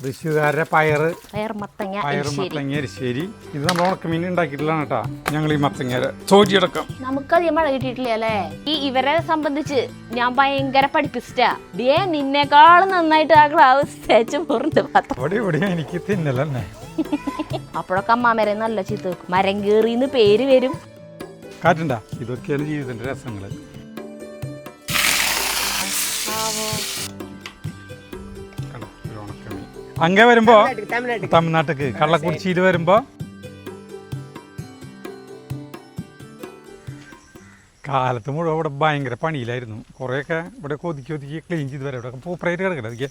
തൃശ്ശൂർക്കാരുടെ പയർ മത്തങ്ങ എരിശ്ശേരി. ഇത് നമ്മൾ ഉണക്കമീൻ ഉണ്ടാക്കിയിട്ടുള്ളതാണ് കേട്ടാ. ഞങ്ങൾ ഈ മത്തങ്ങ ചോദിച്ചെടുക്കാം. നമുക്കധികം മഴ കിട്ടിയിട്ടില്ല അല്ലേ. ഇവരെ സംബന്ധിച്ച് ഞാൻ ഭയങ്കര പഠിപ്പിച്ചിട്ടാ. നിന്നെക്കാളും നന്നായിട്ട് ആ ക്ലാസ് തേച്ച് പോറുണ്ട്. എനിക്ക് തിന്നല്ലേ. അപ്പോഴൊക്കെ അമ്മാമരെ നല്ല ചീത്ത വെക്കും. മരം കയറിന്ന് പേര് വരും. കാറ്റുണ്ടാ. ഇതൊക്കെയാണ് ജീവിതത്തിന്റെ രസങ്ങള്. അങ്ങേ വരുമ്പോ തമിഴ്നാട്ടിക്ക് കള്ളക്കുറിച്ചിയിൽ വരുമ്പോ കാലത്ത് മുഴുവൻ ഇവിടെ ഭയങ്കര പണിയിലായിരുന്നു. കുറേയൊക്കെ ഇവിടെ ഒതുക്കി ക്ലീൻ ചെയ്ത് വരാം. ഇവിടെ പൂപ്പറായിട്ട് കിടക്കട്ടെ. അതൊക്കെ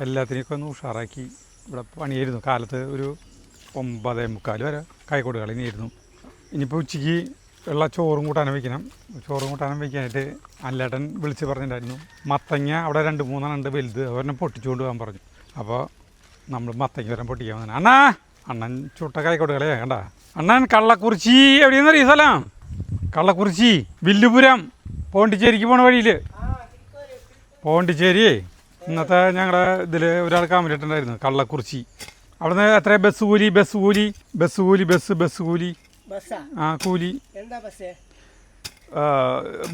എല്ലാത്തിനെയൊക്കെ ഒന്ന് ഉഷാറാക്കി ഇവിടെ പണിയായിരുന്നു. കാലത്ത് ഒരു 9:45 വരെ കൈക്കോട് കളിയായിരുന്നു. ഇനിയിപ്പോൾ ഉച്ചയ്ക്ക് ഉള്ള ചോറും കൂട്ടാനും വയ്ക്കണം. ചോറും കൂട്ടാനും വയ്ക്കാനായിട്ട് അല്ലേട്ടൻ വിളിച്ച് പറഞ്ഞിട്ടുണ്ടായിരുന്നു. മത്തങ്ങ അവിടെ 2-3 ഉണ്ട് വലുത്. അവരെന്നെ പൊട്ടിച്ചുകൊണ്ട് പോകാൻ പറഞ്ഞു. അപ്പോൾ നമ്മൾ മത്തങ്ങ വരാൻ പൊട്ടിക്കാൻ വന്നു. അണ്ണൻ ചുട്ട കൈക്കോട് കളിയാ കണ്ട. അണ്ണൻ കള്ളക്കുറിച്ചി എവിടെയെന്ന് അറിയ സ്ഥലം? കള്ളക്കുറിച്ചി വില്ലുപുരം പോണ്ടിച്ചേരിക്ക് പോണ വഴിയിൽ. പോണ്ടിച്ചേരി ഇന്നത്തെ ഞങ്ങളുടെ ഇതിൽ ഒരാൾ കാമിലിട്ടുണ്ടായിരുന്നു. കള്ളക്കുറിച്ചി അവിടെ നിന്ന് എത്ര ബസ് കൂലി ആ കൂലി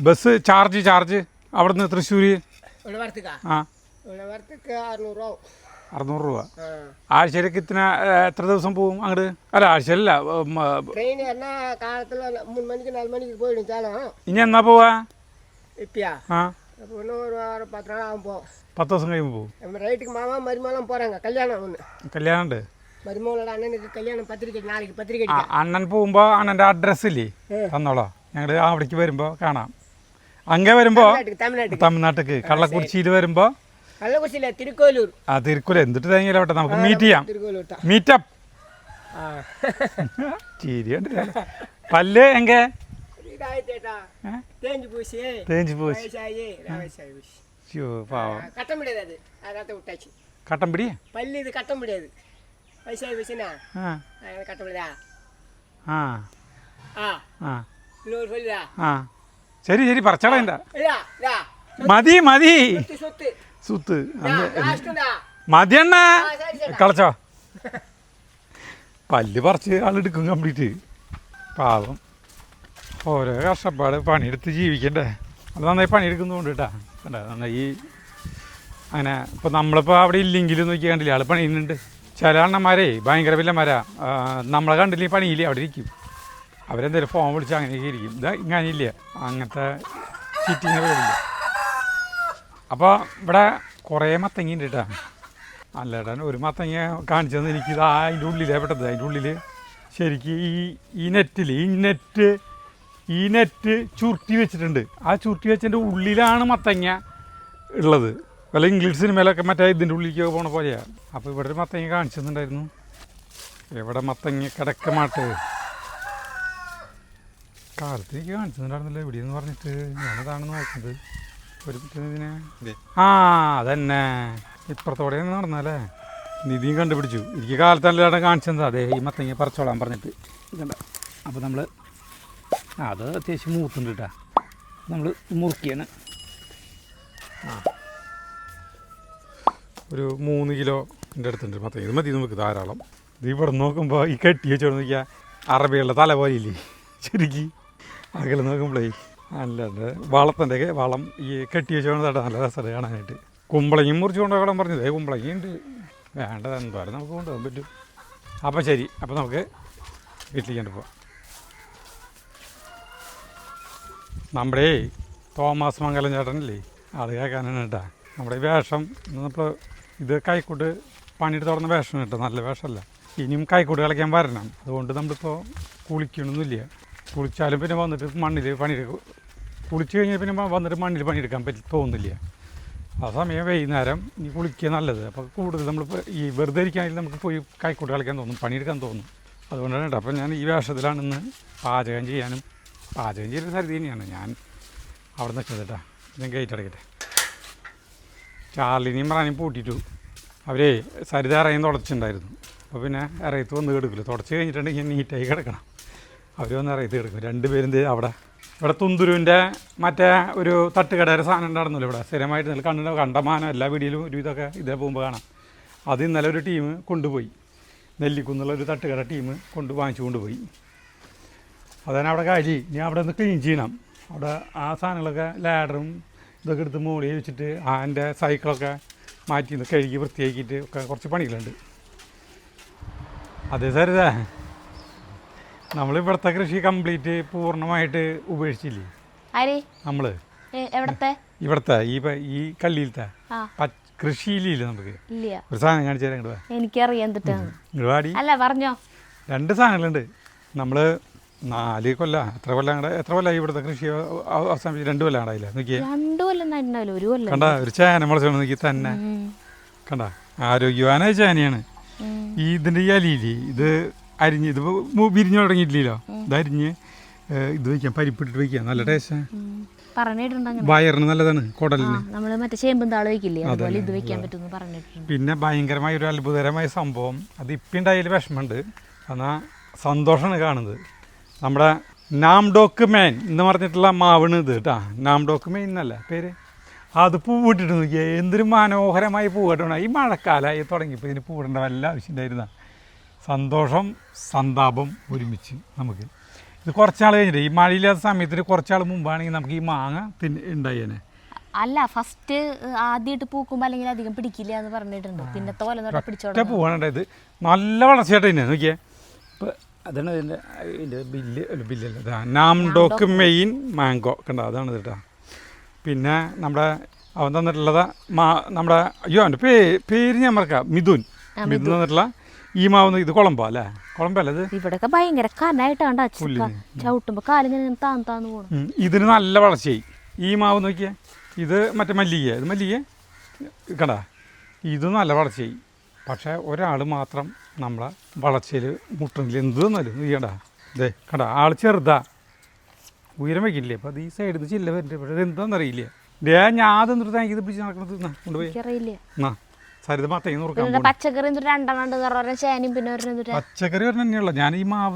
ബസ് ചാർജ് അവിടെ നിന്ന് തൃശ്ശൂർ 600 രൂപ. ആഴ്ചയിലേക്ക് എത്ര ദിവസം പോകും അങ്ങോട്ട്? അല്ല ആഴ്ചയിലല്ല, ഇനി എന്നാ പോവാ? 10 ദിവസം കഴിയുമ്പോൾ പോകും. കല്യാണം ഉണ്ട്. അണ്ണൻ പോകുമ്പോ അണ്ണന്റെ അഡ്രസ് ഇല്ലേ തന്നോളാം. ഞങ്ങള് അവിടേക്ക് വരുമ്പോ കാണാം. അങ്ങേ വരുമ്പോ തമിഴ്നാട്ടിക്ക് കള്ളക്കുറിച്ചിയിൽ വരുമ്പോ തിരുക്കോലൂർ എന്തിട്ട് തേങ്ങയില്ല വട്ടെ നമുക്ക് മീറ്റ് ചെയ്യാം. മീറ്റപ്പ് ശരിയുണ്ട്. പല്ല് എങ്കെ തേഞ്ച് പൂശി പാവം. കട്ടം പിടി പല്ല് ഇത് കട്ടം പിടിയത് ശരി പറച്ചളണ്ട. മതി സുത്ത് മതിയണ്ണ കളച്ചോ. പല്ല് പറിച്ച് ആളെടുക്കും കംപ്ലീറ്റ്. പാവം ഓരോ കഷ്ടപ്പാട്. പണിയെടുത്ത് ജീവിക്കണ്ടേ. അത് നന്നായി പണിയെടുക്കുന്നതുകൊണ്ട് കേട്ടാ. കണ്ട നന്നായി അങ്ങനെ. ഇപ്പോൾ നമ്മളിപ്പോൾ അവിടെ ഇല്ലെങ്കിലും നോക്കി കണ്ടില്ല ആൾ പണിയുന്നുണ്ട്. ചില അണ്ണന്മാരെ ഭയങ്കര വില്ലന്മാരാ. നമ്മളെ കണ്ടില്ലെങ്കിൽ പണിയില്ലേ അവിടെ ഇരിക്കും. അവരെന്തായാലും ഫോൺ വിളിച്ച് അങ്ങനെയൊക്കെ ഇരിക്കും. ഇതാ ഇങ്ങനെയില്ല, അങ്ങനത്തെ ചീറ്റിങ് പരിപാടിയില്ല. അപ്പോൾ ഇവിടെ കുറേ മത്തങ്ങ ഉണ്ട് കേട്ടോ. അല്ലേട്ടൻ ഒരു മത്തങ്ങ കാണിച്ചതെന്ന് എനിക്കിത് അതിൻ്റെ ഉള്ളിലേ പെട്ടത്. അതിൻ്റെ ഉള്ളിൽ ശരിക്കും ഈ നെറ്റ് ചുരുട്ടി വെച്ചിട്ടുണ്ട്. ആ ചുരുട്ടി വെച്ചതിൻ്റെ ഉള്ളിലാണ് മത്തങ്ങ ഉള്ളത്. വല്ല ഇംഗ്ലീഷ് സിനിമയിലൊക്കെ മറ്റേ ഇതിൻ്റെ ഉള്ളിലേക്ക് പോണ പോലെയാണ്. അപ്പോൾ ഇവിടെ ഒരു മത്തങ്ങ കാണിച്ചു തന്നിട്ടുണ്ടായിരുന്നു. എവിടെ മത്തങ്ങ കിടക്കമാട്ട് കാലത്തേക്ക് കാണിച്ചു തന്നിട്ടുണ്ടായിരുന്നില്ല എവിടെയെന്ന് പറഞ്ഞിട്ട്. ഞാനതാണെന്ന് നോക്കുന്നത്. ഒരു ഇതിനെ അതന്നെ ഇപ്പുറത്തോടെ നടന്നല്ലേ. നിധിയും കണ്ടുപിടിച്ചു. എനിക്ക് കാലത്തല്ലാണ്ട് കാണിച്ചത് അതെ ഈ മത്തങ്ങ പറിച്ചോളാൻ പറഞ്ഞിട്ട്. ഇതണ്ട. അപ്പോൾ നമ്മൾ അത് അത്യാവശ്യം മൂത്തുണ്ട് കേട്ടോ. നമ്മൾ മുറുക്കിയാണ്. ഒരു 3 കിലോൻ്റെ അടുത്തുണ്ട് മത്തങ്ങ. ഇത് മതി നമുക്ക് ധാരാളം. ഇത് ഇവിടെ നോക്കുമ്പോൾ ഈ കെട്ടി വെച്ചോണ്ട് നോക്കിയാൽ അറബികളുടെ തല പോലെയില്ലേ ശരിക്ക്. അകലെ നോക്കുമ്പോഴേ അല്ലാണ്ട് വളത്തിൻ്റെ വളം ഈ കെട്ടി വെച്ചോണ്ട് തട്ടാ നല്ല രസമാണ് കാണാനായിട്ട്. കുമ്പളങ്ങയും മുറിച്ച് കൊണ്ടുപോകാൻ പറഞ്ഞത്. കുമ്പളങ്ങയുണ്ട് വേണ്ടത് എന്തോരം നമുക്ക് കൊണ്ടുപോകാൻ പറ്റും. അപ്പം ശരി. അപ്പോൾ നമുക്ക് വീട്ടിലേക്ക് പോവാം. നമ്മുടെ തോമസ് മംഗലം ചേട്ടനല്ലേ അത് കേൾക്കാനാണ് കേട്ടാ. നമ്മുടെ ഈ വേഷം നമ്മൾ ഇത് കൈക്കോട്ട് പണിയെടുത്ത് തുടങ്ങുന്ന വേഷം കേട്ടോ. നല്ല വേഷമല്ല. ഇനിയും കൈക്കോട്ട് കളിക്കാൻ വരണം. അതുകൊണ്ട് നമ്മളിപ്പോൾ കുളിക്കണമെന്നില്ല. കുളിച്ചാലും പിന്നെ വന്നിട്ട് മണ്ണിൽ പണിയെടുക്കും. കുളിച്ച് കഴിഞ്ഞാൽ പിന്നെ വന്നിട്ട് മണ്ണിൽ പണിയെടുക്കാൻ തോന്നുന്നില്ല. ആ സമയം വൈകുന്നേരം ഇനി കുളിക്കുക നല്ലത്. അപ്പോൾ കൂടുതൽ നമ്മളിപ്പോൾ ഈ വെറുതെ ഇരിക്കുകയാണെങ്കിൽ നമുക്ക് പോയി കൈക്കോട്ട് കളിക്കാൻ തോന്നും, പണിയെടുക്കാൻ തോന്നും. അതുകൊണ്ടാണ് കേട്ടോ. അപ്പോൾ ഞാൻ ഈ വേഷത്തിലാണ് ഇന്ന് പാചകം ചെയ്യുന്ന സരിത തന്നെയാണ് ഞാൻ അവിടെ നിൽക്കുന്നത് കേട്ടോ. ഞാൻ ഗേറ്റ് അടയ്ക്കട്ടെ. ചാർലിനെയും റാനിയും പൂട്ടിയിട്ടു. അവരെ സരിത ഇറങ്ങി തുടച്ചിട്ടുണ്ടായിരുന്നു. അപ്പോൾ പിന്നെ ഇറയത്ത് വന്ന് കിടക്കില്ല. തുടച്ച് കഴിഞ്ഞിട്ടുണ്ടെങ്കിൽ നീറ്റായി കിടക്കണം. അവർ വന്ന് ഇറയത്ത് കിടക്കും. 2 പേരും അവിടെ ഇവിടെ തുന്തുരുവിൻ്റെ മറ്റേ ഒരു തട്ടുകടയുടെ സാധനം ഉണ്ടായിരുന്നല്ലോ ഇവിടെ സ്ഥിരമായിട്ട്. കണ്ടമാനം എല്ലാ വീഡിയോയിലും ഒരു ഇതൊക്കെ ഇതേ പോകുമ്പോൾ കാണാം. അത് ഇന്നലെ ഒരു ടീം കൊണ്ടുപോയി, നെല്ലിക്കുന്നുള്ള ഒരു തട്ടുകട ടീം വാങ്ങിച്ചു കൊണ്ടുപോയി. അതാണ് അവിടെ കാര്യം. ഇനി അവിടെ ഒന്ന് ക്ലീൻ ചെയ്യണം. അവിടെ ആ സാധനങ്ങളൊക്കെ ലാഡറും ഇതൊക്കെ എടുത്ത് മുകളിൽ വെച്ചിട്ട് അതിൻ്റെ സൈക്കിളൊക്കെ മാറ്റി കഴുകി വൃത്തിയാക്കിയിട്ട് ഒക്കെ കുറച്ച് പണികളുണ്ട്. അതേ സാറിതാ നമ്മളിവിടുത്തെ കൃഷി കംപ്ലീറ്റ് പൂർണ്ണമായിട്ട് ഉപേക്ഷിച്ചില്ലേ നമ്മൾ? ഇവിടുത്തെ ഈ കള്ളിയിലത്തെ കൃഷിയിലില്ല നമുക്ക്. ഒരു സാധനം കാണിച്ചു തരാം. എനിക്കറിയാം അല്ല പറഞ്ഞോ. 2 സാധനങ്ങളുണ്ട്. നമ്മൾ 4 കൊല്ലം എത്ര കൊല്ലം ഇവിടുത്തെ കൃഷി അവസാനിപ്പിച്ച് 2 കൊല്ലം ആയില്ല. നോക്കിയേ, 2 കൊല്ലം കണ്ട ഒരു ചേന മുളച്ചു നോക്കി തന്നെ കണ്ട, ആരോഗ്യവാനായ ചേനയാണ്. ഇതിൻ്റെ ഈ അലിയില്ലേ, ഇത് അരിഞ്ഞ് ഇത് വിരിഞ്ഞു തുടങ്ങിയിട്ടില്ലല്ലോ, ഇത് അരിഞ്ഞ് ഇത് വയ്ക്കാം, പരിപ്പിട്ടിട്ട് വയ്ക്കാം, നല്ല ടേസ്റ്റ്. വയറിന് നല്ലതാണ്, കുടലിന്. പിന്നെ ഭയങ്കരമായ ഒരു അത്ഭുതകരമായ സംഭവം, അത് ഇപ്പം ഉണ്ടായാലും വിഷമമുണ്ട്, എന്നാൽ സന്തോഷമാണ് കാണുന്നത്. നമ്മുടെ നാംഡോക്ക് മേൻ എന്ന് പറഞ്ഞിട്ടുള്ള മാവാണ് ഇത് കേട്ടോ. നാംഡോക്ക് മേൻ എന്നല്ല പേര്. അത് പൂവിട്ടിട്ട് നോക്കിയാൽ എന്തൊരു മനോഹരമായി പൂവിട്ടണം. ഈ മഴക്കാലമായി തുടങ്ങിയപ്പോൾ ഇതിന് പൂവിടേണ്ട വല്ല ആവശ്യം ഉണ്ടായിരുന്ന. സന്തോഷം സന്താപം ഒരുമിച്ച് നമുക്ക്. ഇത് കുറച്ചാൾ കഴിഞ്ഞിട്ട്, ഈ മഴയില്ലാത്ത സമയത്തിന് കുറച്ചാൾ മുമ്പാണെങ്കിൽ നമുക്ക് ഈ മാങ്ങ ഉണ്ടായേനെ. അല്ല, ഫസ്റ്റ് ആദ്യമായിട്ട് പൂക്കുമ്പോൾ അല്ലെങ്കിൽ അധികം പിടിക്കില്ല എന്ന് പറഞ്ഞിട്ടുണ്ട്. പിന്നത്തെ പോലെ ഒറ്റ പൂവാണ്. ഇത് നല്ല വളർച്ചയായിട്ട് തന്നെ നോക്കിയേ. ഇപ്പം അതാണ് ഇതിൻ്റെ ബില്ലല്ല, നാംഡോക്ക് മെയിൻ മാംഗോ കണ്ടോ, അതാണ് കേട്ടോ. പിന്നെ നമ്മുടെ അവൻ തന്നിട്ടുള്ളത് നമ്മുടെ അവൻ്റെ പേര് ഞാൻ മറക്കാം, മിഥുൻ തന്നിട്ടുള്ള ഈ മാവ്. ഇത് കുളമ്പോ അല്ലേ? കുളമ്പല്ല ഇത്. ഇവിടെയൊക്കെ ഭയങ്കര കനായിട്ടാണ് ചവിട്ടുമ്പോൾ കാലിങ്ങനെ താന്ന് പോകണം. ഇതിന് നല്ല വളർച്ചയായി. ഈ മാവ് നോക്കിയേ, ഇത് മറ്റേ മല്ലിക, ഇത് മല്ലിക കണ്ടാ, ഇത് നല്ല വളർച്ചയായി. പക്ഷേ ഒരാൾ മാത്രം നമ്മളെ വളർച്ചയിൽ മുട്ടണില്ല. എന്ത് തന്നാലും നീക്കണ്ട, ഇതേ കണ്ടാ, ആൾ ചെറുതാ, ഉയരം വയ്ക്കില്ലേ. അപ്പം അത് ഈ സൈഡിൽ നിന്ന് ചില്ല വരുന്നുണ്ട്. പക്ഷേ ഇത് എന്താണെന്നറിയില്ല. ഞാൻ അതെന്നിട്ട് താങ്ക് ഇത് പിടിച്ച് നടക്കുന്നത് കൊണ്ടുപോയി എന്നാ സരിത മത്തങ്ങ നുറുക്കാൻ. പച്ചക്കറി 2 പിന്നെ പച്ചക്കറി ഒരെണ്ണം തന്നെയുള്ള. ഞാൻ ഈ മാവ്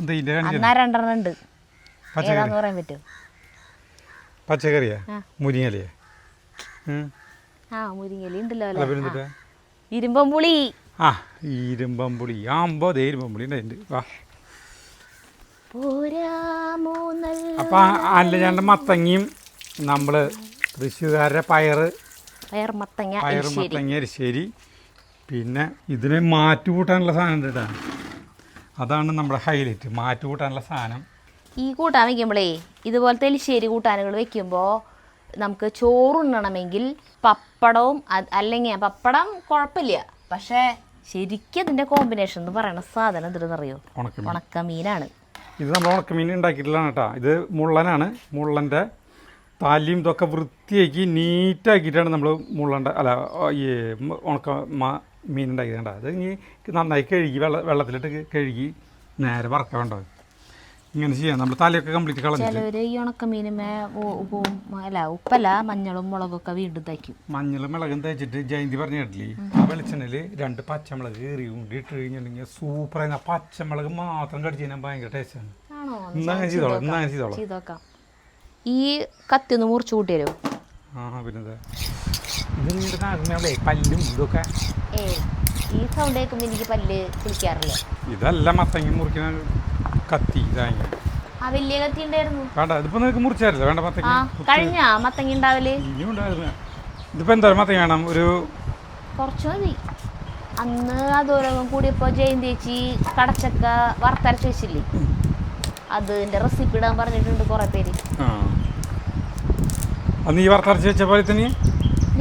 പച്ചക്കറിയാ മുരിങ്ങലയാ? മുരിങ്ങല ഇരുമ്പമ്പുളി. ഇരുമ്പമ്പുളി ഇരുമ്പമ്പുളി ഉണ്ട്. വാ അപ്പൊ അല്ല ഞാൻ മത്തങ്ങയും നമ്മള് തൃശ്ശൂർക്കാരുടെ പയറ് മത്തങ്ങ എരിശ്ശേരി. പിന്നെ ഇതിന് മാറ്റുകൂട്ടാനുള്ള സാധനം ഉണ്ട് കേട്ടോ. അതാണ് നമ്മുടെ ഹൈലൈറ്റ്, മാറ്റുകൂട്ടാനുള്ള സാധനം. ഈ കൂട്ടാൻ വയ്ക്കുമ്പോഴേ ഇതുപോലത്തെ എലിശ്ശേരി കൂട്ടാനുകൾ വെക്കുമ്പോൾ നമുക്ക് ചോറുണ്ണണമെങ്കിൽ പപ്പടവും, അല്ലെങ്കിൽ പപ്പടം കുഴപ്പമില്ല, പക്ഷേ ശരിക്കും അതിൻ്റെ കോമ്പിനേഷൻ എന്ന് പറയുന്ന സാധനം എന്തിനെന്നറിയോ? ഉണക്കമീനാണ്. ഇത് നമ്മൾ ഉണക്കമീൻ ഉണ്ടാക്കിയിട്ടുള്ളതാണ് കേട്ടോ. ഇത് മുള്ളനാണ്. മുള്ളൻ്റെ താലിയും ഇതൊക്കെ വൃത്തിയാക്കി നീറ്റാക്കിയിട്ടാണ് നമ്മൾ ഈ മീൻ ഉണ്ടാക്കിയത് കേട്ടോ. അത് ഇനി നന്നായി കഴുകി വെള്ളത്തിലിട്ട് കഴുകി നേരെ വറക്കാണ്ടോ. ഇങ്ങനെ ചെയ്യാം. നമ്മൾ തലയൊക്കെ കംപ്ലീറ്റ് കളഞ്ഞു. ചിലവർ ഈ ഉണക്കമീനുമേ ഉപ്പല്ല മഞ്ഞളും മുളകൊക്കെ വീണ്ടും തയ്ക്കും. മഞ്ഞളും മുളകും തേച്ചിട്ട് ജയന്തി പറഞ്ഞ കേട്ടില്ലേ, ആ വെളിച്ചെണ്ണയിൽ 2 പച്ചമുളക് കയറി കൊണ്ട് ഇട്ട് കഴിഞ്ഞിട്ടുണ്ടെങ്കിൽ സൂപ്പറായി. പച്ചമുളക് മാത്രം കടിച്ചു കഴിഞ്ഞാൽ ഭയങ്കര ടേസ്റ്റാണ്. ചെയ്തോക്കാം. ഈ കത്തി ഒന്ന് മുറിച്ചു കൂട്ടിയല്ലോ. പിന്നെ പല്ലും ഇതൊക്കെ ഈ സൗണ്ട് കേൾക്കുമ്പോൾ എനിക്ക് പല്ല് കുളിക്കാറില്ല. ഇതല്ല മത്തങ്ങ മുറിക്കുന്ന കത്തി. ഇതായി വലിയ കത്തി ഉണ്ടായിരുന്നു. വേണ്ട, ഇതിപ്പോ നിനക്ക് മുറിച്ചായിരുന്നോ? വേണ്ട, മത്തങ്ങ കഴിഞ്ഞ മത്തങ്ങ ഉണ്ടാവല് ഇനിയും ഉണ്ടായിരുന്നു. ഇതിപ്പോ എന്താ മത്തങ്ങ വേണം? ഒരു കുറച്ച് മതി. അന്ന് അതോരകം കൂടിയപ്പോ ജയന്തേച്ചി കടച്ചക്ക വറുത്തരച്ച് വെച്ചില്ലേ, അതിന്റെ റെസിപ്പി ഇടാൻ പറഞ്ഞിട്ടുണ്ട് കുറെ പേര്. അന്ന് ഈ വറുത്തരച്ച് വെച്ച പോലെ തന്നെ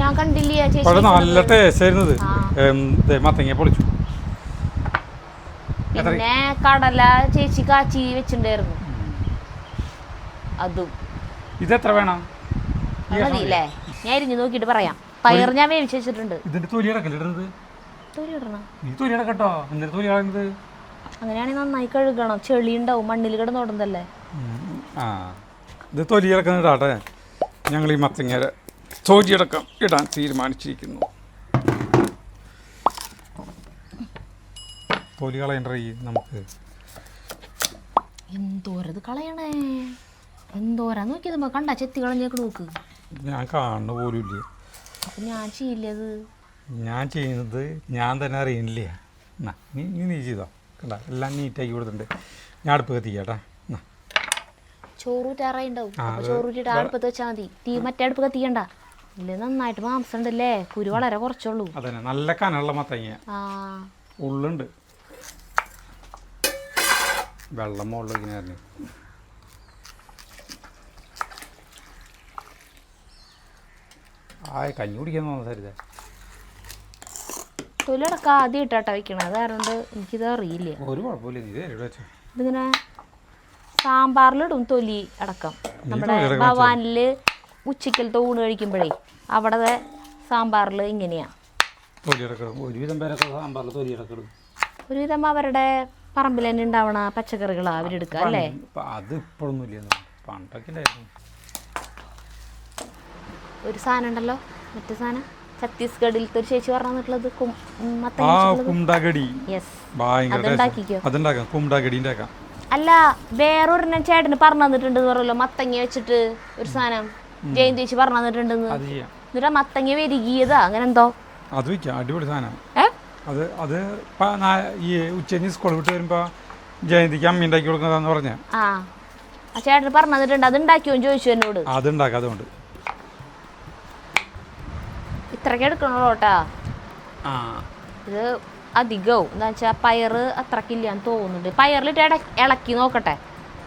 ഞാൻ കണ്ടില്ല ചേച്ചി. നല്ല ടേസ്റ്റ് ആയിരുന്നത്. മത്തങ്ങ പൊളിച്ചു. പിന്നെ കടല ചേച്ചി കാച്ചി വെച്ചിട്ടുണ്ടായിരുന്നു. അതും ഇതെത്ര വേണം? മതിയില്ലേ? ഞാൻ ഇരിഞ്ഞു നോക്കിയിട്ട് പറയാം. പയർ ഞാൻ വേവിച്ച് വെച്ചിട്ടുണ്ട്. ഇതിന്റെ തൊലി ഇടക്കല്ലിടുന്നത്? തൊലി ഇടണം. നീ തൊലി ഇടക്കട്ടോ. എന്തിനാ തൊലി കളയുന്നത്? അങ്ങനെയാണെങ്കിൽ നന്നായി കഴുകണം. ചെളി ഉണ്ടാവും, മണ്ണിൽ കിടന്നോടുന്നതല്ലേ. ഇത് തൊലി ഇടക്കുന്നിട്ടാട്ടെ. ഞങ്ങൾ ഈ മത്തങ്ങ തൊലിയടക്കം ഇടാൻ തീരുമാനിച്ചിരിക്കുന്നു. തൊലി കളയണ്ട നമുക്ക്. എന്തോരത് കളയണേ, എന്തോരാ നോക്കിയത്. കണ്ട ചെത്തി കളഞ്ഞേക്ക് നോക്ക്. ഞാൻ കാണുന്ന പോലും ഇല്ല. അപ്പൊ ഞാൻ ചെയ്യില്ലത്. ഞാൻ ചെയ്യുന്നത് ഞാൻ തന്നെ അറിയുന്നില്ല. എന്നാ നീ ചെയ്തോ. കണ്ട എല്ലാം നീറ്റാക്കി കൊടുത്തിട്ടുണ്ട്. ഞാൻ അടുപ്പ് കത്തിക്കാട്ടാ. എന്നാ ചോറൂറ്റാറായിണ്ടാവും. ചോറൂറ്റിട്ട് അടുപ്പത്ത് വെച്ചാൽ മതി. തീ മറ്റേ അടുപ്പ് കത്തിക്കണ്ട. ഇല്ല നന്നായിട്ട് മാംസം ഉണ്ടല്ലേ. കുരു വളരെ കുറച്ചുള്ളൂ. അതന്നെ നല്ല കനുള്ള മത്തങ്ങ. ഉള്ളുണ്ട്. വെള്ളം മുകളിൽ ഇങ്ങനെ കഞ്ഞി കുടിക്കാൻ തോന്നുന്നു സരിത. തൊലിടക്കം ആദ്യം ഇട്ടാട്ടാ വെക്കണം. അത് കാരണം എനിക്കിത് അറിയില്ല. ഒരു കുഴപ്പമില്ല. നീ എവിടെ വെച്ചോ. ഇതിങ്ങനെ സാമ്പാറിലിടും തൊലി അടക്കം. നമ്മുടെ ഭവാനില് ഉച്ചക്കലത്തെ ഊണ് കഴിക്കുമ്പോഴേ അവിടെ സാമ്പാറിൽ ഇങ്ങനെയാ ഒരുവിധം അവരുടെ പറമ്പിൽ തന്നെ ഉണ്ടാവണ പച്ചക്കറികളാ അവരെടുക്കുക അല്ലേ. അത് ഇപ്പോഴൊന്നുമില്ല. പണ്ടൊക്കെ ഒരു സാധനം ഉണ്ടല്ലോ, മറ്റേ സാധനം ഛത്തീസ്ഗഡിലത്തെ ഒരു ചേച്ചി പറഞ്ഞിട്ടുള്ളത് അല്ല, വേറൊരെണ്ണം ചേട്ടന് പറഞ്ഞു തന്നിട്ടുണ്ട് പറയല്ലോ, മത്തങ്ങ വെച്ചിട്ട് ഒരു സാധനം ജയന്തി ചേച്ചി പറഞ്ഞു തന്നിട്ടുണ്ടെന്ന്. എന്നിട്ട് മത്തങ്ങ വെരുകിയതാ അങ്ങനെ എന്തോ. അത് അടിപൊളി സാധനം. അത് ഈ ഉച്ചഞ്ഞ് സ്കൂൾ വിട്ട് വരുമ്പോ ജയന്തിക്ക് അമ്മ ഉണ്ടാക്കി കൊടുക്കുന്നതാന്ന് പറഞ്ഞ ചേട്ടന് പറഞ്ഞു തന്നിട്ടുണ്ട്. അത് ഉണ്ടാക്കിയോന്ന് ചോദിച്ചു എന്നോട്. അത് ഉണ്ടാക്കാം. അതുകൊണ്ട് ഇത്രയ്ക്ക് എടുക്കണല്ലോ കേട്ടാ. ഇത് അധികവും എന്താ വെച്ചാൽ പയറ് അത്രക്കില്ലാന്ന് തോന്നുന്നുണ്ട്. പയറിലിട്ട് ഇളക്കി നോക്കട്ടെ.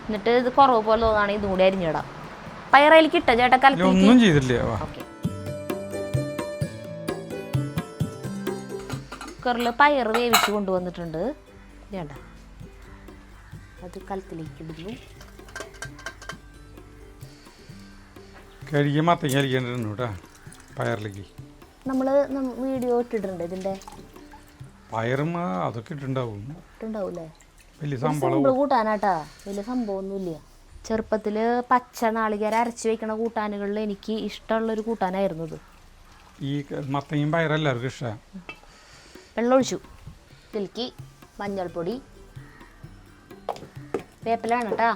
എന്നിട്ട് ഇത് കുറവ് പോലെ തോന്നുകയാണെങ്കിൽ ഇതും കൂടി അരിഞ്ഞിടാം. പയറയിലേക്ക് ഇട്ട ചേട്ടാ കലക്കി. ഒന്നും ചെയ്തില്ല. കുക്കറിൽ പയർ വേവിച്ച് കൊണ്ടുവന്നിട്ടുണ്ട്. വേണ്ട, അത് കലത്തിലേക്ക് ഇടുന്നു. പയറിലേക്ക് നമ്മൾ വീഡിയോ ഇട്ടിട്ടുണ്ട് ഇതിന്റെ. പയറും അതൊക്കെ ഇട്ടുണ്ടാവൂലേ. സിമ്പിൾ കൂട്ടാനാട്ടാ, വലിയ സംഭവമൊന്നുമില്ല. ചെറുപ്പത്തില് പച്ച നാളികേരം അരച്ച് വെക്കണ കൂട്ടാനുകളിൽ എനിക്ക് ഇഷ്ടമുള്ളൊരു കൂട്ടാനായിരുന്നു ഇത്. ഈ മത്തങ്ങയും പയറും എല്ലാവർക്കും ഇഷ്ടമാണ്. വെള്ളം ഒഴിച്ചു. ഇതിലേക്ക് മഞ്ഞൾപ്പൊടി, വേപ്പിലാണ് കേട്ടാ,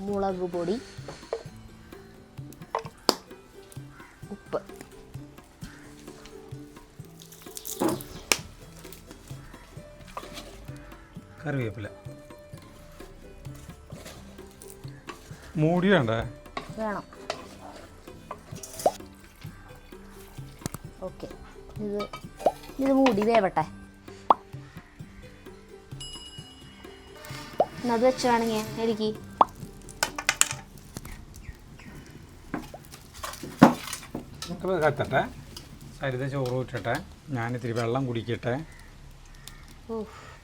മുളക് പൊടി, ഉപ്പ്, കറിവേപ്പില. മൂടി വേണ്ടേ? വേണം. ഓക്കെ, ഇത് മൂടി വേവട്ടെ. അത് വെച്ച് വേണമെങ്കിൽ എനിക്ക് കത്തട്ടെ. സരിത ചോറ് ഊറ്റട്ടെ. ഞാനിത്തിരി വെള്ളം കുടിക്കട്ടെ.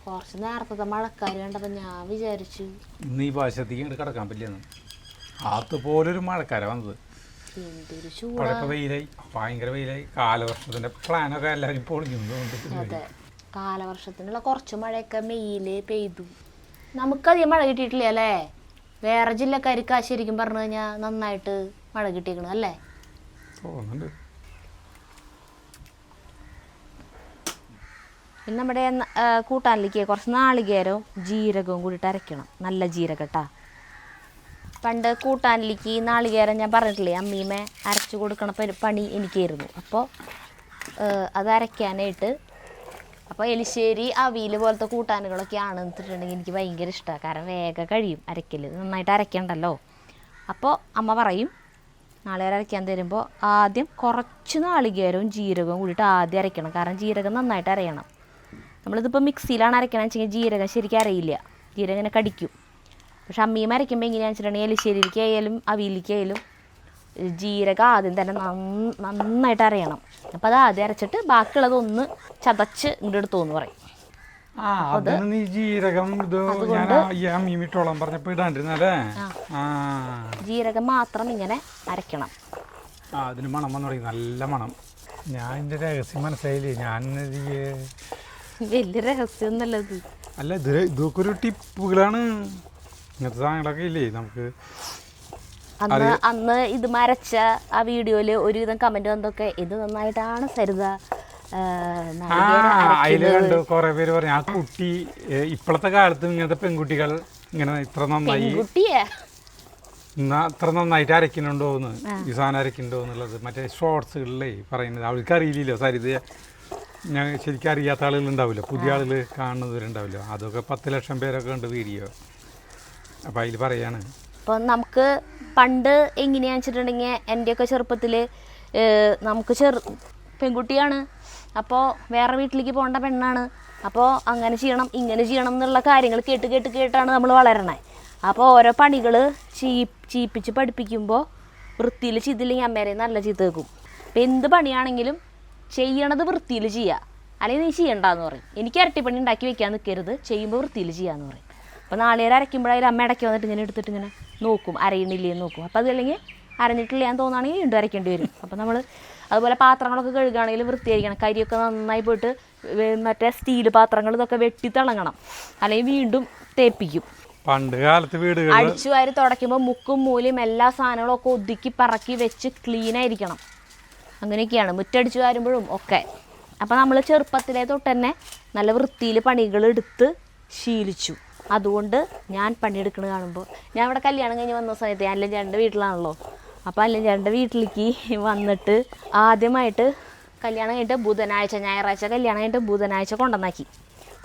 കുറച്ച് നേരത്തെ മഴക്കാര് കണ്ടപ്പോൾ ഞാൻ വിചാരിച്ചു ഇന്ന് ഈ ഭാഷത്തേക്ക് ഇങ്ങോട്ട് കിടക്കാൻ പറ്റില്ലെന്ന്. അതുപോലൊരു മഴക്കാരാണ് വന്നത്. വെയിലായി, ഭയങ്കര വെയിലായി. കാലവർഷത്തിന്റെ പ്ലാനൊക്കെ എല്ലാവരും പൊളിക്കുന്നുണ്ട്. അതെ, കാലവർഷത്തിനുള്ള കുറച്ച് മഴയൊക്കെ മെയ്യില് പെയ്തു. നമുക്കധികം മഴ കിട്ടിയിട്ടില്ല അല്ലേ. വേറെ ജില്ലക്കാർക്ക് ശരിക്കും പറഞ്ഞു കഴിഞ്ഞാൽ നന്നായിട്ട് മഴ കിട്ടിയിരിക്കണം അല്ലേ. തോന്നുന്നുണ്ട്. പിന്നെ നമ്മുടെ കൂട്ടാനിലേക്ക് കുറച്ച് നാളികേരവും ജീരകവും കൂടിയിട്ട് അരയ്ക്കണം. നല്ല ജീരകം കേട്ടാ. പണ്ട് കൂട്ടാനിലേക്ക് നാളികേരം ഞാൻ പറഞ്ഞിട്ടില്ലേ, അമ്മീമ്മ അരച്ചു കൊടുക്കണ പണി എനിക്കായിരുന്നു. അപ്പോൾ അത് അരയ്ക്കാനായിട്ട്, അപ്പോൾ എലിശ്ശേരി അവിയൽ പോലത്തെ കൂട്ടാനുകളൊക്കെ ആണെന്ന് വെച്ചിട്ടുണ്ടെങ്കിൽ എനിക്ക് ഭയങ്കര ഇഷ്ടമാണ്. കാരണം വേഗം കഴിയും അരയ്ക്കൽ, നന്നായിട്ട് അരയ്ക്കണ്ടല്ലോ. അപ്പോൾ അമ്മ പറയും നാളികേരം അരയ്ക്കാൻ തരുമ്പോൾ ആദ്യം കുറച്ച് നാളികേരവും ജീരകവും കൂടിയിട്ട് ആദ്യം അരയ്ക്കണം. കാരണം ജീരകം നന്നായിട്ട് അരയണം. നമ്മളിതിപ്പോൾ മിക്സിയിലാണ് അരയ്ക്കണമെന്ന് വെച്ചെങ്കിൽ ജീരകം ശരിക്കും അറിയില്ല, ജീരകം ഇങ്ങനെ കടിക്കും. പക്ഷെ അമ്മീമ്മ അരയ്ക്കുമ്പോൾ എങ്ങനെയാണെന്ന് വെച്ചിട്ടുണ്ടെങ്കിൽ എലിശ്ശേരിക്കായാലും അവിയലിക്കായാലും ജീരകം ആദ്യം തന്നെ നന്നായിട്ട് അരയണം. അപ്പോൾ അത് ആദ്യം അരച്ചിട്ട് ബാക്കിയുള്ളതൊന്ന് ചതച്ച് ഇങ്ങോട്ട് എടുത്തോന്ന് പറയും. ജീരകം മാത്രം ഇങ്ങനെ അരയ്ക്കണം. അതിന് മണം വന്നു തുടങ്ങി, നല്ല മണം. ഞാൻ എൻ്റെ രഹസ്യം മനസ്സിലായില്ലേ. ഞാൻ വലിയ രഹസ്യം ഒന്നല്ലത്. അല്ല, ഇതൊക്കെ ഒരു ടിപ്പുകളാണ്. ഇങ്ങനത്തെ സാധനങ്ങളൊക്കെ ഇല്ലേ നമുക്ക്. അന്ന് ഇത് മരച്ച ആ വീഡിയോയില് ഒരുവിധം കമന്റ് വന്നതൊക്കെ ഇത് നന്നായിട്ടാണ് സരിത അതില് കണ്ടു. കുറെ പേര് പറഞ്ഞു ആ കുട്ടി ഇപ്പോഴത്തെ കാലത്ത് ഇങ്ങനത്തെ പെൺകുട്ടികൾ ഇങ്ങനെ ഇത്ര നന്നായി. അത്ര നന്നായിട്ട് അരക്കുന്നുണ്ടോ എന്ന് ഈ സാധനം അരക്കുന്നുണ്ടോ എന്നുള്ളത് മറ്റേ ഷോർട്സുകളിലേ പറയുന്നത് അവർക്ക് അറിയില്ലല്ലോ സരിത. ഞാൻ ശരിക്കും അറിയാത്ത ആളുകളുണ്ടാവില്ല, പുതിയ ആളുകൾ കാണുന്നവരുണ്ടാവില്ല. അതൊക്കെ 10 ലക്ഷം പേരൊക്കെ ഉണ്ട് വീഡിയോ. അപ്പം അതിൽ പറയാണ് അപ്പോൾ നമുക്ക് പണ്ട് എങ്ങനെയാണെന്ന് വെച്ചിട്ടുണ്ടെങ്കിൽ എൻ്റെയൊക്കെ ചെറുപ്പത്തിൽ നമുക്ക് പെൺകുട്ടിയാണ്, അപ്പോൾ വേറെ വീട്ടിലേക്ക് പോകേണ്ട പെണ്ണാണ്, അപ്പോൾ അങ്ങനെ ചെയ്യണം ഇങ്ങനെ ചെയ്യണം എന്നുള്ള കാര്യങ്ങൾ കേട്ടാണ് നമ്മൾ വളരണേ. അപ്പോൾ ഓരോ പണികൾ ചീപ്പിച്ച് പഠിപ്പിക്കുമ്പോൾ വൃത്തിയിൽ ചെയ്തില്ലെങ്കിൽ അമ്മേരെ നല്ല ചീത്ത വെക്കും. അപ്പോൾ എന്ത് പണിയാണെങ്കിലും ചെയ്യണത് വൃത്തിയിൽ ചെയ്യുക, അല്ലെങ്കിൽ നീ ചെയ്യണ്ടെന്ന് പറയും. എനിക്ക് ഇരട്ടിപ്പണി ഉണ്ടാക്കി വെക്കാൻ നിൽക്കരുത്, ചെയ്യുമ്പോൾ വൃത്തിയിൽ ചെയ്യാമെന്ന് പറയും. അപ്പോൾ നാളികേരം അരയ്ക്കുമ്പോഴായാലും അമ്മ ഇടയ്ക്ക് വന്നിട്ട് ഇങ്ങനെ എടുത്തിട്ട് ഇങ്ങനെ നോക്കും, അരയണില്ലേന്ന് നോക്കും. അപ്പോൾ അതല്ലെങ്കിൽ അരഞ്ഞിട്ടില്ല എന്ന് തോന്നുകയാണെങ്കിൽ വീണ്ടും അരയ്ക്കേണ്ടി വരും. അപ്പോൾ നമ്മൾ അതുപോലെ പാത്രങ്ങളൊക്കെ കഴുകുകയാണെങ്കിൽ വൃത്തിയായിരിക്കണം. കരിയൊക്കെ നന്നായി പോയിട്ട് മറ്റേ സ്റ്റീൽ പാത്രങ്ങൾ ഇതൊക്കെ വെട്ടിത്തിളങ്ങണം, അല്ലെങ്കിൽ വീണ്ടും തേപ്പിക്കും. പണ്ട് കാലത്ത് വീടുകൾ അടിച്ചു വാരി തുടയ്ക്കുമ്പോൾ മുക്കും മൂലയും എല്ലാ സാധനങ്ങളും ഒക്കെ ഒതുക്കി പറക്കി വെച്ച് ക്ലീനായിരിക്കണം. അങ്ങനെയൊക്കെയാണ് മുറ്റടിച്ചു വാരുമ്പോഴും ഒക്കെ. അപ്പോൾ നമ്മൾ ചെറുപ്പത്തിലെ തൊട്ട് തന്നെ നല്ല വൃത്തിയിൽ പണികൾ എടുത്ത് ശീലിച്ചു. അതുകൊണ്ട് ഞാൻ പണിയെടുക്കുന്നത് കാണുമ്പോൾ, ഞാൻ ഇവിടെ കല്യാണം കഴിഞ്ഞ് വന്ന സമയത്ത് അല്ലൻ ചേട്ടൻ്റെ വീട്ടിലാണല്ലോ. അപ്പോൾ അല്ലൻ ചേട്ടൻ്റെ വീട്ടിലേക്ക് വന്നിട്ട് ആദ്യമായിട്ട് കല്യാണം കഴിഞ്ഞിട്ട് ഞായറാഴ്ച കല്യാണം കഴിഞ്ഞിട്ട് ബുധനാഴ്ച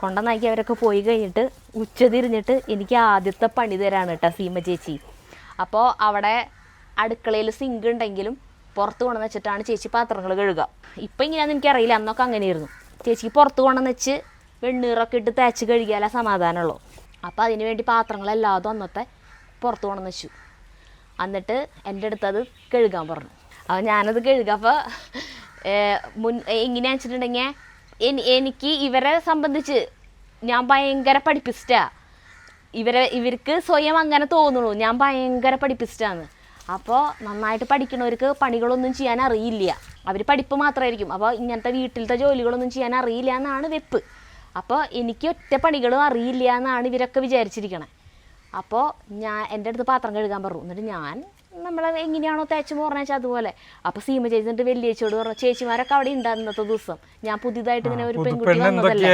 കൊണ്ടുവന്നാക്കി അവരൊക്കെ പോയി കഴിഞ്ഞിട്ട് ഉച്ച തിരിഞ്ഞിട്ട് എനിക്ക് ആദ്യത്തെ പണി തരാണ് കേട്ടോ സീമ ചേച്ചി. അപ്പോൾ അവിടെ അടുക്കളയിൽ സിങ്ക് ഉണ്ടെങ്കിലും പുറത്ത് കൊണ്ടുവന്ന് വെച്ചിട്ടാണ് ചേച്ചി പാത്രങ്ങൾ കഴുകുക. ഇപ്പം ഇങ്ങനെയാണെന്ന് എനിക്കറിയില്ല, അന്നൊക്കെ അങ്ങനെയായിരുന്നു. ചേച്ചിക്ക് പുറത്ത് കൊണ്ടുവന്ന് വെച്ച് വെണ്ണീറൊക്കെ ഇട്ട് തേച്ച് കഴുകിയാലേ സമാധാനമുള്ളൂ. അപ്പോൾ അതിന് വേണ്ടി പാത്രങ്ങളെല്ലാതും അന്നത്തെ പുറത്ത് കൊണ്ടുവന്ന് വെച്ചു. എന്നിട്ട് എൻ്റെ അടുത്ത് അത് കഴുകാൻ പറഞ്ഞു. അപ്പോൾ ഞാനത് കഴുകപ്പോൾ എങ്ങനെയാണെന്ന് വെച്ചിട്ടുണ്ടെങ്കിൽ എനിക്ക് ഇവരെ സംബന്ധിച്ച് ഞാൻ ഭയങ്കര പഠിപ്പിസ്റ്റാണ്. ഇവർക്ക് സ്വയം അങ്ങനെ തോന്നുള്ളൂ ഞാൻ ഭയങ്കര പഠിപ്പിസ്റ്റാണ്. അപ്പോൾ നന്നായിട്ട് പഠിക്കുന്നവർക്ക് പണികളൊന്നും ചെയ്യാൻ അറിയില്ല, അവർ പഠിപ്പ് മാത്രമായിരിക്കും. അപ്പോൾ ഇങ്ങനത്തെ വീട്ടിലത്തെ ജോലികളൊന്നും ചെയ്യാൻ അറിയില്ല എന്നാണ് വെപ്പ്. അപ്പോൾ എനിക്ക് ഒറ്റ പണികളും അറിയില്ല എന്നാണ് ഇവരൊക്കെ വിചാരിച്ചിരിക്കണേ. അപ്പോൾ എൻ്റെ അടുത്ത് പാത്രം കഴുകാൻ പറഞ്ഞു. എന്നിട്ട് ഞാൻ നമ്മൾ എങ്ങനെയാണോ തേച്ച് മോറണ വെച്ചാൽ അതുപോലെ. അപ്പോൾ സീമ ചേച്ചി എന്നിട്ട് വലിയേച്ചിയോട് പറഞ്ഞു, ചേച്ചിമാരൊക്കെ അവിടെ ഉണ്ട് അന്നത്തെ ദിവസം. ഞാൻ പുതിയതായിട്ട് ഇങ്ങനെ ഒരു പെൺകുട്ടി വന്നതല്ലേ.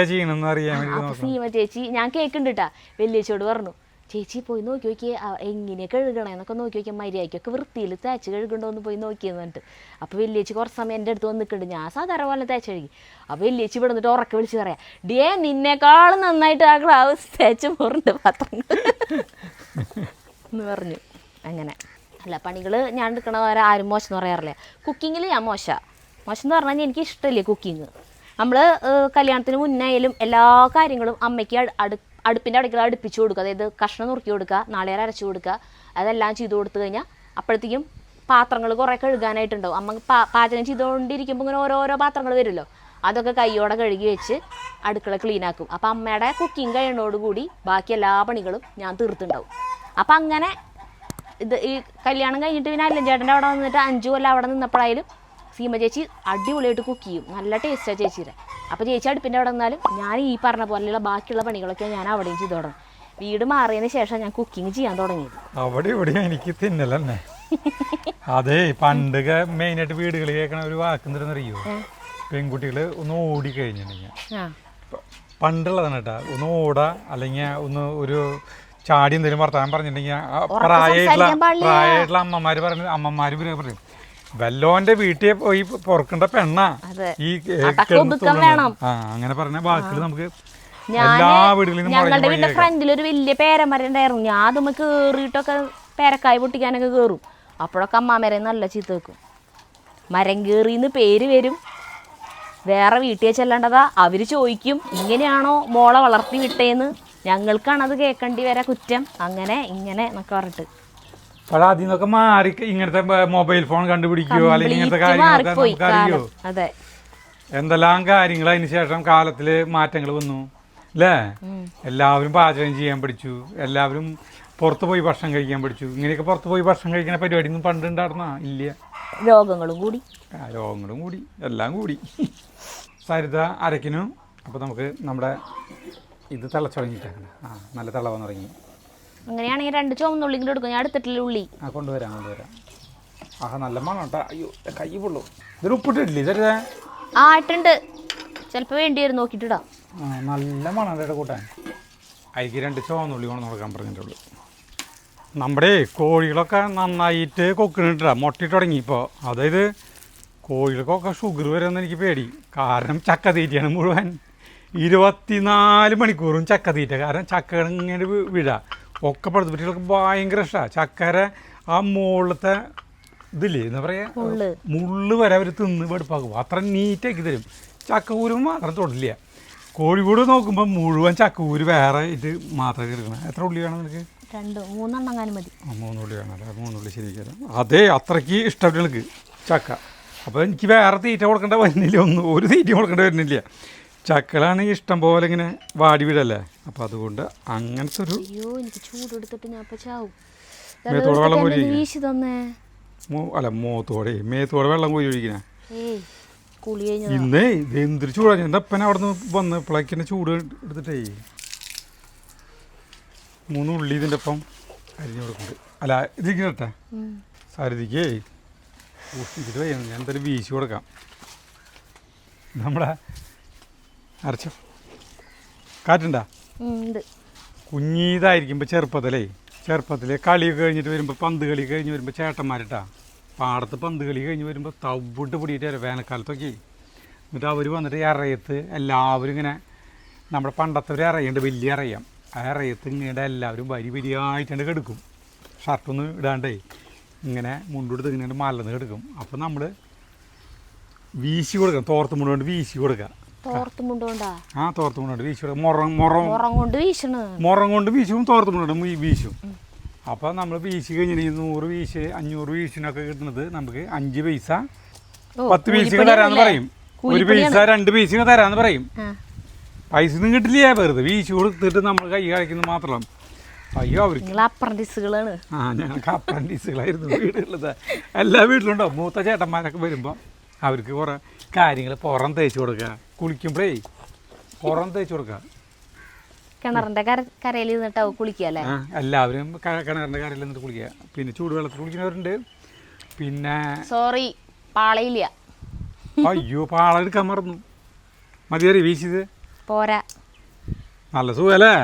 അപ്പോൾ സീമ ചേച്ചി ഞാൻ കേൾക്കുന്നുണ്ട് കേട്ടാ, വലിയേച്ചിയോട് പറഞ്ഞു, ചേച്ചി പോയി നോക്കി നോക്കിയേ എങ്ങനെ കഴുകണമെന്നൊക്കെ നോക്കി നോക്കിയാൽ മര്യാദയ്ക്കൊക്കെ വൃത്തിയിൽ തേച്ച് കഴുകണ്ടോ എന്ന് പോയി നോക്കിയെന്ന് പറഞ്ഞിട്ട്. അപ്പോൾ വലിയേച്ചി കുറച്ച് സമയം എൻ്റെ അടുത്ത് വന്ന് നിൽക്കുന്നുണ്ട്, ഞാൻ സാധാരണ പോലെ തേച്ച് കഴുകി. അപ്പോൾ വലിയേച്ചി ഇവിടെ നിന്നിട്ട് ഉറക്കെ വിളിച്ച് പറയാം, ഡിയേ നിന്നേക്കാളും നന്നായിട്ട് ആ ക്ലാവ് തേച്ച് പോറുണ്ട് പാത്രങ്ങൾ എന്ന് പറഞ്ഞു. അങ്ങനെ അല്ല പണികൾ ഞാൻ എടുക്കണവരെ ആരും മോശം എന്ന് പറയാറില്ല. കുക്കിങ്ങിൽ ഞാൻ മോശം എന്ന് പറഞ്ഞാൽ എനിക്ക് ഇഷ്ടമില്ലേ കുക്കിങ്. നമ്മൾ കല്യാണത്തിന് മുന്നായാലും എല്ലാ കാര്യങ്ങളും അമ്മയ്ക്ക് അടുപ്പിൻ്റെ അടുക്കള അടുപ്പിച്ച് കൊടുക്കുക, അതായത് കഷ്ണം നുറുക്കി കൊടുക്കുക, നാളികേരം അരച്ചു കൊടുക്കുക, അതെല്ലാം ചെയ്ത് കൊടുത്തു കഴിഞ്ഞാൽ അപ്പോഴത്തേക്കും പാത്രങ്ങൾ കുറേ കഴുകാനായിട്ടുണ്ടാവും. അമ്മ പാചകം ചെയ്തുകൊണ്ടിരിക്കുമ്പോൾ ഇങ്ങനെ ഓരോരോ പാത്രങ്ങൾ വരുമല്ലോ, അതൊക്കെ കൈയോടെ കഴുകി വെച്ച് അടുക്കള ക്ലീനാക്കും. അപ്പോൾ അമ്മയുടെ കുക്കിങ് കഴിയുന്നതോടുകൂടി ബാക്കി എല്ലാ പണികളും ഞാൻ തീർത്തുണ്ടാവും. അപ്പം അങ്ങനെ ഈ കല്യാണം കഴിഞ്ഞിട്ട് പിന്നെ അല്ലൻ ചേട്ടൻ്റെ അവിടെ വന്നിട്ട് 5 കൊല്ലം അവിടെ നിന്നപ്പോഴായാലും സീമ ചേച്ചി അടിപൊളിയായിട്ട് കുക്ക് ചെയ്യും, നല്ല ടേസ്റ്റാണ് ചേച്ചിയുടെ. അപ്പോൾ ചേച്ചി അടുപ്പിൻ്റെ അവിടെ നിന്നാലും ഞാൻ ഈ പറഞ്ഞ പോലെയുള്ള ബാക്കിയുള്ള പണികളൊക്കെ ഞാൻ അവിടെയും ചെയ്തു തുടങ്ങും. വീട് മാറിയതിന് ശേഷം ഞാൻ കുക്കിംഗ് ചെയ്യാൻ തുടങ്ങിയത്. അവിടെ ഇവിടെ എനിക്ക് തിന്നലന്നെ. അതെ പണ്ട് മെയിനായിട്ട് വീടുകളിൽ കേൾക്കണ ഒരു വാക്കെന്തെന്നറിയോ, പെൺകുട്ടികൾ ഒന്ന് ഓടിക്കഴിഞ്ഞിട്ടുണ്ടെങ്കിൽ പണ്ടുള്ളതാണ് കേട്ടാ, ഒന്ന് ഓടാ അല്ലെങ്കിൽ ഒന്ന് ഒരു ചാടി എന്തെങ്കിലും വർത്താനം പറഞ്ഞിട്ടുണ്ടെങ്കിൽ പ്രായമായിട്ടുള്ള അമ്മമാര് പറയും വല്ലോന്റെ വീട്ടിൽ പോയി പൊറക്കേണ്ട പെണ്ണാ ഈ അങ്ങനെ പറഞ്ഞ വാക്കുകൾ നമുക്ക് എല്ലാ വീടുകളിലും. ഞങ്ങളുടെ വീടിന്റെ ഫ്രണ്ടിൽ ഒരു വലിയ പേരമരം ഉണ്ടായിരുന്നു. ഞാൻ അതുമ്മ കേറിയിട്ടൊക്കെ പേരക്കായ് പൊട്ടിക്കാനൊക്കെ കയറും. അപ്പോഴൊക്കെ അമ്മാമരെ നല്ല ചീത്ത വെക്കും. മരം കയറിന്ന് പേര് വരും, വേറെ വീട്ടിൽ ചെല്ലേണ്ടതാ. അവർ ചോദിക്കും ഇങ്ങനെയാണോ മോളെ വളർത്തി വിട്ടേന്ന്, ഞങ്ങൾക്കാണത് കേൾക്കേണ്ടി വരാ കുറ്റം, അങ്ങനെ ഇങ്ങനെ എന്നൊക്കെ പറഞ്ഞിട്ട്. പക്ഷെ അതിൽ നിന്നൊക്കെ മാറി ഇങ്ങനത്തെ മൊബൈൽ ഫോൺ കണ്ടുപിടിക്കുകയോ അല്ലെങ്കിൽ ഇങ്ങനത്തെ കാര്യങ്ങളൊക്കെ നമുക്ക് അറിയോ. എന്തെല്ലാം കാര്യങ്ങൾ അതിന് ശേഷം കാലത്തില് മാറ്റങ്ങൾ വന്നു അല്ലേ. എല്ലാവരും പാചകം ചെയ്യാൻ പഠിച്ചു, എല്ലാവരും പുറത്ത് പോയി ഭക്ഷണം കഴിക്കാൻ പഠിച്ചു. ഇങ്ങനെയൊക്കെ പുറത്ത് പോയി ഭക്ഷണം കഴിക്കുന്ന പരിപാടി ഒന്നും പണ്ടുണ്ടായിരുന്ന ഇല്ല. രോഗങ്ങളും കൂടി എല്ലാം കൂടി. സരിത അരക്കിനു. അപ്പോൾ നമുക്ക് നമ്മുടെ ഇത് തിളച്ചു തുടങ്ങിയിട്ടാണ്. നല്ല തിള വന്നു തുടങ്ങി. അങ്ങനെയാണെങ്കിൽ 2 ചുവന്നുള്ളി കൂടെ എടുക്കും. ഞാൻ എടുത്തിട്ടില്ല ഉള്ളി. കൊണ്ടുവരാം. നല്ല മണം കേട്ടോ. അയ്യോ കൈ പൊള്ളു. ഇതൊരു ഉപ്പിട്ടില്ലേ സരിത? ഇട്ടുണ്ട്, ചിലപ്പോൾ വേണ്ടി വരും നോക്കിയിട്ടിടാം. നല്ല മണം കൂട്ടാൻ. അതിക്ക് 2 ചുവന്നുള്ളി കൊണ്ട് നോക്കാൻ പറഞ്ഞിട്ടുള്ളൂ. നമ്മുടെ കോഴികളൊക്കെ നന്നായിട്ട് കൊക്കിട്ടാ മുട്ടയിട്ട് തുടങ്ങി ഇപ്പോൾ. അതായത് കോഴികൾക്കൊക്കെ ഷുഗർ വരുമെന്ന് എനിക്ക് പേടി. കാരണം ചക്ക തീറ്റയാണ് മുഴുവൻ. 24 മണിക്കൂറും ചക്ക തീറ്റ. കാരണം ചക്കകൾ ഇങ്ങനെ വീഴാ. ഒക്കെ പടുത്തുപറ്റികൾക്ക് ഭയങ്കര ഇഷ്ടമാണ്. ചക്കര ആ മുകളിലത്തെ ഇതില്ലേ എന്താ പറയുക, മുള്ള് വരെ അവർ തിന്ന് വെടുപ്പാക്കും. അത്ര നീറ്റാക്കി തരും. ചക്കക്കൂരും മാത്രം തൊടില്ല. കോഴിക്കോട് നോക്കുമ്പോൾ മുഴുവൻ ചക്കക്കൂര് വേറെ ഇത് മാത്രമേ കിടക്കണം. എത്ര ഉള്ളി വേണം നിനക്ക്? 2-3 മതി. 3 ഉള്ളി വേണം അല്ലേ? 3 ഉള്ളി ശരിക്കും. അതേ അത്രയ്ക്ക് ഇഷ്ടപ്പെട്ട എനിക്ക് ചക്ക. അപ്പോൾ എനിക്ക് വേറെ തീറ്റ കൊടുക്കേണ്ട വരുന്നില്ല. ഒരു തീറ്റ കൊടുക്കേണ്ട വരുന്നില്ല. ചക്കളാണെങ്കിൽ ഇഷ്ടം പോലെ ഇങ്ങനെ വാടി വീടല്ലേ. അപ്പം അതുകൊണ്ട് അങ്ങനത്തെ ഒരു എനിക്ക് ചൂടെടുത്തിട്ട് ഞാൻ ചാവും. മേത്തോടെ വെള്ളം കോരി വീശി തന്നേ. അല്ല മോത്തോടെ മേത്തോടെ വെള്ളം കോരി ഒഴിക്കണേ. ഇന്നേ ഇത് എന്തൊരു ചൂടാണ്. എൻ്റെ അപ്പനെ അവിടെ നിന്ന് വന്ന് പിളക്കിൻ്റെ ചൂട് എടുത്തിട്ടേ 3 ഉള്ളി ഇതിൻ്റെ ഒപ്പം അരിഞ്ഞു കൊടുക്കുന്നുണ്ട്. അല്ല ഇതിലേക്ക് കേട്ടെ സാരഥിക്കേ ഇതിട്ട് വയ്യ. ഞാൻ എന്തായാലും വീശി കൊടുക്കാം. നമ്മളെ അരച്ചോ കാറ്റുണ്ടാ കുഞ്ഞീതായിരിക്കുമ്പോൾ ചെറുപ്പത്തിലെ കളിയൊക്കെ കഴിഞ്ഞിട്ട് വരുമ്പോൾ, പന്ത് കളി കഴിഞ്ഞ് വരുമ്പോൾ ചേട്ടന്മാരിട്ടാ പാടത്ത് പന്ത് കളി കഴിഞ്ഞ് വരുമ്പോൾ തവിട്ട് പൊടിയിട്ട് വരും വേനൽക്കാലത്തൊക്കെ. എന്നിട്ട് അവർ വന്നിട്ട് ഇറയത്ത് എല്ലാവരും ഇങ്ങനെ നമ്മുടെ പണ്ടത്തെ ഒരു ഇറയുണ്ട്, വലിയ ഇറയാം. ആ ഇറയത്ത് ഇങ്ങനെ എല്ലാവരും വരിയായിട്ടാണ് കിടക്കും. ഷർട്ടൊന്നും ഇടാണ്ടേ ഇങ്ങനെ മുണ്ടെടുത്ത് ഇങ്ങനെ മലന്ന് കിടക്കും. അപ്പം നമ്മൾ വീശി കൊടുക്കാം. തോർത്ത് മുണ്ട് കൊണ്ട് വീശി കൊടുക്കുക. തോർത്ത് മുണ്ട് കൊണ്ട് വീശി കൊടുക്കുക. മുറം കൊണ്ട് വീശും, തോർത്ത് മുണ്ട് കൊണ്ട് വീശും. അപ്പോൾ നമ്മൾ വീശി കഴിഞ്ഞിട്ട് 100 വീശ് 500 വീശിനൊക്കെ കിട്ടുന്നത് നമുക്ക് 5 പൈസ 10 പൈസ തരാമെന്ന് പറയും. 1 പൈസ 2 പൈസ തരാമെന്ന് പറയും. പൈസ ഒന്നും കിട്ടില്ല, വെറുതെ വീശി കൊടുത്തിട്ട് നമ്മൾ കൈ കളിക്കുന്നത് മാത്രം. അയ്യോ അവർക്ക് അപ്രന്റീസുകളാണ്. ഞങ്ങൾക്ക് അപ്രന്റീസുകളായിരുന്നു വീടുള്ളത്. എല്ലാ വീട്ടിലും ഉണ്ടാവും. മൂത്ത ചേട്ടന്മാരൊക്കെ വരുമ്പോൾ അവർക്ക് കുറേ കാര്യങ്ങൾ പുറം തേച്ച് കൊടുക്കുക. കുളിക്കുമ്പോഴേ പുറം തേച്ച് കൊടുക്കുക. കിണറിന്റെ കരയിൽ നിന്നിട്ടാവും കുളിക്കല്ലേ? എല്ലാവരും കിണറിന്റെ കരയിൽ നിന്നിട്ട് കുളിക്കുക. പിന്നെ ചൂടുവെള്ളത്തിൽ കുളിക്കുന്നവരുണ്ട്. പിന്നെ സോറി പാളയില്ല. അയ്യോ പാള എടുക്കാൻ മറന്നു. മതിയേറി വീശിയത് പോരാ. നല്ല സുഖല്ലേ?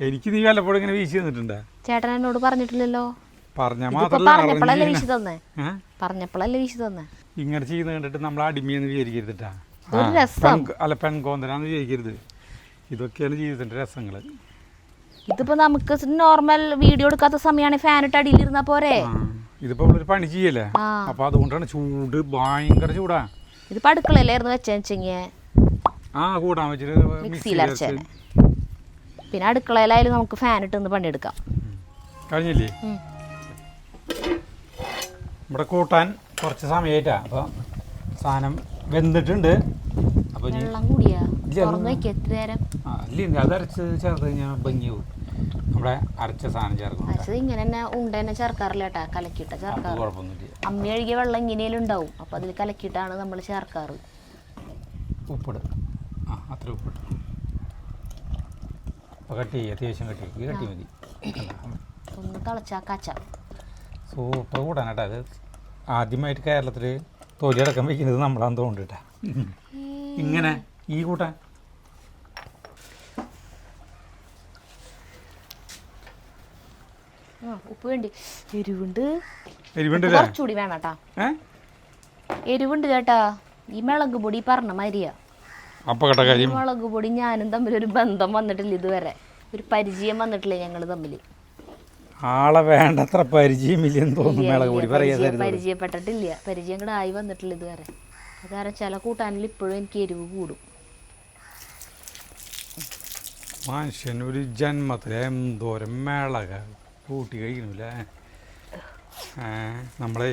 എനിക്ക് നീ വല്ലപ്പോഴും ഇങ്ങനെ വീശി തന്നിട്ടുണ്ടേ? ചേട്ടൻ എന്നോട് പറഞ്ഞിട്ടില്ലല്ലോ. പറഞ്ഞപ്പോഴല്ലേ വീശി തന്നെ. ഇങ്ങനെ ചെയ്യുന്ന കണ്ടിട്ട് നമ്മൾ അടിമയെന്ന് വിചാരിക്കരുതിട്ടാ. അല്ല പെൺകോന്തനാന്ന് വിചാരിക്കരുത്. ഇതൊക്കെയാണ് ജീവിതത്തിന്റെ രസങ്ങൾ. ഇതിപ്പോ നമുക്ക് നോർമൽ വീഡിയോ എടുക്കാത്ത സമയമാണ് ഫാനിട്ട് അടിയിലിരുന്നാ പോരെ. ഇതിപ്പോ നമ്മളൊരു പണി ചെയ്യല്ലേ. അപ്പൊ അതുകൊണ്ടാണ് ചൂട്, ഭയങ്കര ചൂടാ. ഇതിപ്പോ അടുക്കളയിലായിരുന്നു വെച്ചെങ്കിൽ കൂടാൻ വെച്ചിട്ട് മിക്സിയിൽ അരച്ചേനെ. പിന്നെ അടുക്കളയിലായാലും നമുക്ക് ഫാനിട്ട് ഒന്ന് പണിയെടുക്കാം. കഴിഞ്ഞില്ലേ? ഇവിടെ കൂട്ടാൻ കുറച്ച് സമയമായിട്ടാ. അപ്പോൾ സാധനം വെന്തിട്ടുണ്ട്. അപ്പോൾ വെള്ളം കൂടിയാ ഇല്ല, അത് അരച്ച് ചേർത്ത് കഴിഞ്ഞാൽ ഭംഗിയാവും. നമ്മുടെ അരച്ച സാധനം ചേർക്കും. ഇങ്ങനെ തന്നെ ഉണ്ട തന്നെ ചേർക്കാറില്ല കേട്ടാ, കലക്കിയിട്ട ചേർക്കാറ്. കുഴപ്പമൊന്നുമില്ല. അമ്മ കഴുകിയ വെള്ളം ഇങ്ങനെയും ഉണ്ടാവും. അപ്പോൾ അതിൽ കലക്കിയിട്ടാണ് നമ്മൾ ചേർക്കാറ്. ഉപ്പിട്. അത്ര ഉപ്പിട്ട് കട്ടി ചെയ്യും. അത്യാവശ്യം കട്ടി മതി. ഒന്ന് തിളച്ചാ കാച്ച സൂപ്പർ കൂട്ടാൻ കേട്ടോ. അത് ആദ്യമായിട്ട് കേരളത്തിൽ തൊലിയടക്കം വയ്ക്കുന്നത് നമ്മളാന്ന് തോന്നിട്ടാ. ഇങ്ങനെ ഈ കൂട്ടാൻ ഉപ്പ് വേണ്ടി എരിവുണ്ട്. കുറച്ചുകൂടി വേണം കേട്ടാ. എരിവുണ്ട് ചേട്ടാ. ഈ മുളക് പൊടി പറഞ്ഞ മാതിരിയാ. മുളക് പൊടി ഞാനും തമ്മിൽ ഒരു ബന്ധം വന്നിട്ടില്ല ഇതുവരെ. ഒരു പരിചയം വന്നിട്ടില്ല ഞങ്ങൾ തമ്മിൽ. ആളെ വേണ്ടത്ര പരിചയമില്ലെന്ന് തോന്നുന്നു. പരിചയപ്പെട്ടിട്ടില്ല. പരിചയം കൂടെ ആയി വന്നിട്ടില്ല ഇതുവരെ. അതാരം ചില കൂട്ടാനിൽ ഇപ്പോഴും എനിക്ക് എരിവ് കൂടും. മനുഷ്യൻ ഒരു ജന്മത്തിൽ എന്തോരം മിളക കൂട്ടി കഴിക്കണില്ലേ. നമ്മളെ